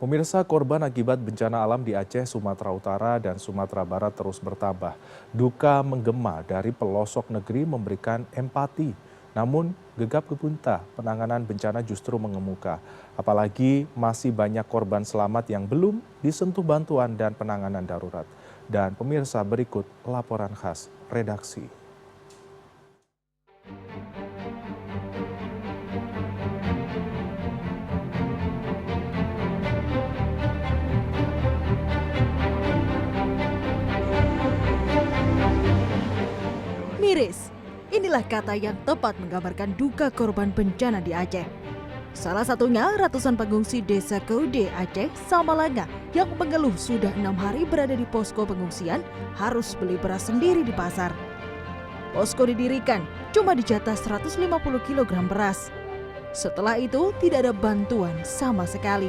Pemirsa, korban akibat bencana alam di Aceh, Sumatera Utara, dan Sumatera Barat terus bertambah. Duka menggema dari pelosok negeri memberikan empati. Namun, gegap gempita penanganan bencana justru mengemuka. Apalagi masih banyak korban selamat yang belum disentuh bantuan dan penanganan darurat. Dan pemirsa, berikut laporan khas redaksi. Miris, inilah kata yang tepat menggambarkan duka korban bencana di Aceh. Salah satunya ratusan pengungsi desa Kaude, Aceh, Samalanga yang mengeluh sudah 6 hari berada di posko pengungsian harus beli beras sendiri di pasar. Posko didirikan cuma dijatah 150 kg beras. Setelah itu tidak ada bantuan sama sekali.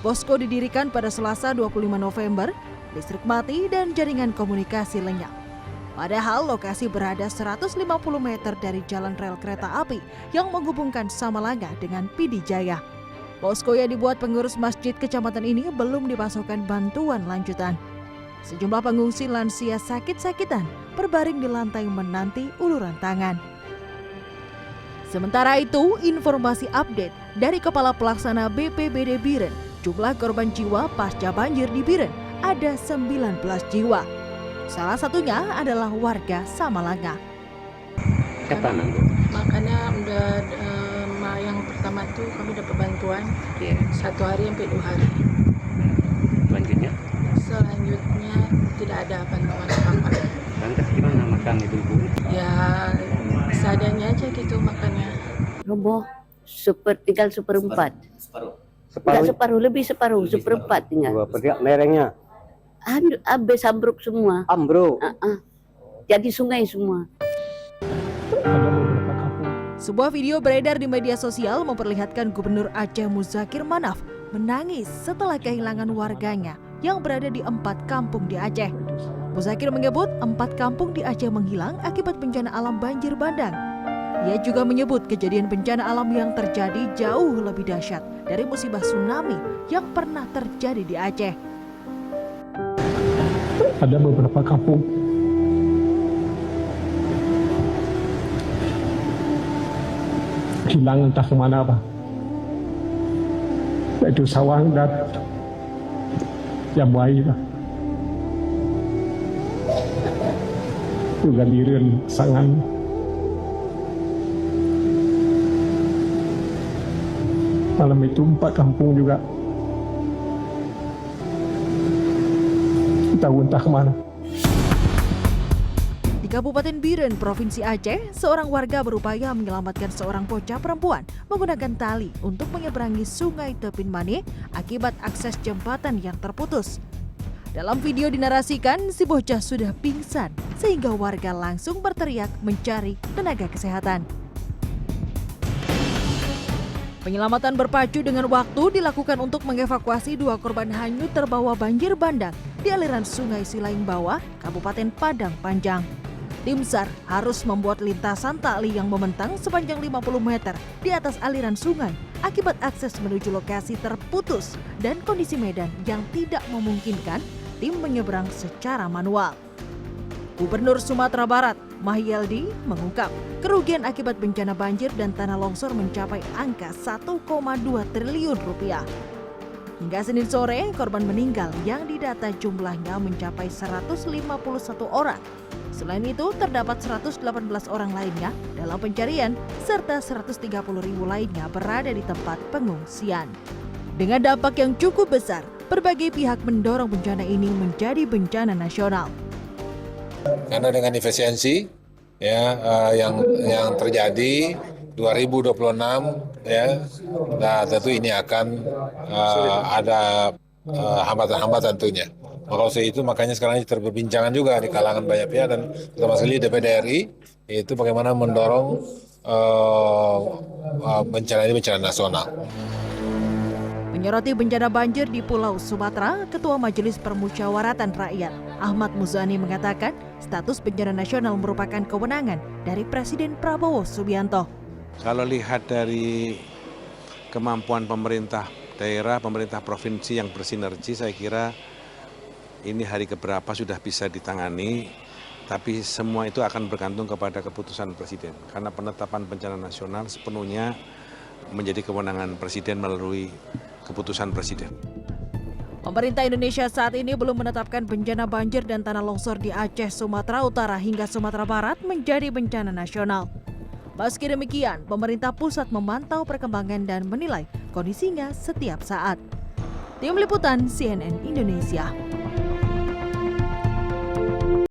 Posko didirikan pada Selasa 25 November, listrik mati dan jaringan komunikasi lenyap. Padahal lokasi berada 150 meter dari jalan rel kereta api yang menghubungkan Samalanga dengan Pidi Jaya. Posko yang dibuat pengurus masjid kecamatan ini belum dipasokkan bantuan lanjutan. Sejumlah pengungsi lansia sakit-sakitan berbaring di lantai menanti uluran tangan. Sementara itu, informasi update dari Kepala Pelaksana BPBD Biren, jumlah korban jiwa pasca banjir di Biren ada 19 jiwa. Salah satunya adalah warga Samalanga. Makanya udah yang pertama tuh kami dapat bantuan 1 hari sampai 2 hari. Selanjutnya tidak ada bantuan apa-apa. Lantas gimana makan ibu-ibu? Ya seadanya aja gitu makannya. Roboh tinggal seperempat. Separuh lebih seperempat tinggal. Lerengnya Habis ambruk semua. ambruk. Jadi sungai semua. Sebuah video beredar di media sosial memperlihatkan Gubernur Aceh Muzakir Manaf menangis setelah kehilangan warganya yang berada di 4 kampung di Aceh. Muzakir menyebut 4 kampung di Aceh menghilang akibat bencana alam banjir bandang. Ia juga menyebut kejadian bencana alam yang terjadi jauh lebih dahsyat dari musibah tsunami yang pernah terjadi di Aceh. Ada beberapa kampung hilang entah kemana apa, yaitu Sawang dan Jambuai juga Biren, Sangan. Malam itu 4 kampung juga tahu entah kemana. Di Kabupaten Biren, Provinsi Aceh, seorang warga berupaya menyelamatkan seorang bocah perempuan menggunakan tali untuk menyeberangi Sungai Tepin Mane akibat akses jembatan yang terputus. Dalam video dinarasikan, si bocah sudah pingsan sehingga warga langsung berteriak mencari tenaga kesehatan. Penyelamatan berpacu dengan waktu dilakukan untuk mengevakuasi 2 korban hanyut terbawa banjir bandang di aliran Sungai Silaing Bawah, Kabupaten Padang Panjang. Tim SAR harus membuat lintasan tali yang membentang sepanjang 50 meter di atas aliran sungai akibat akses menuju lokasi terputus dan kondisi medan yang tidak memungkinkan tim menyeberang secara manual. Gubernur Sumatera Barat, Mahyeldi, mengungkap kerugian akibat bencana banjir dan tanah longsor mencapai angka 1,2 triliun rupiah. Hingga Senin sore, korban meninggal yang didata jumlahnya mencapai 151 orang. Selain itu, terdapat 118 orang lainnya dalam pencarian, serta 130.000 lainnya berada di tempat pengungsian. Dengan dampak yang cukup besar, berbagai pihak mendorong bencana ini menjadi bencana nasional. Karena dengan efisiensi yang terjadi 2026 nah tentu ini akan ada hambatan-hambatan tentunya. Maka itu makanya sekarang ini terperbincangan juga di kalangan banyak pihak dan terutama sekali DPD RI itu bagaimana mendorong bencana ini bencana nasional. Menyoroti bencana banjir di Pulau Sumatera, Ketua Majelis Permusyawaratan Rakyat Ahmad Muzani mengatakan status bencana nasional merupakan kewenangan dari Presiden Prabowo Subianto. Kalau lihat dari kemampuan pemerintah daerah, pemerintah provinsi yang bersinergi, saya kira ini hari keberapa sudah bisa ditangani, tapi semua itu akan bergantung kepada keputusan Presiden. Karena penetapan bencana nasional sepenuhnya menjadi kewenangan Presiden melalui keputusan Presiden. Pemerintah Indonesia saat ini belum menetapkan bencana banjir dan tanah longsor di Aceh, Sumatera Utara hingga Sumatera Barat menjadi bencana nasional. Meski demikian, pemerintah pusat memantau perkembangan dan menilai kondisinya setiap saat. Tim Liputan CNN Indonesia.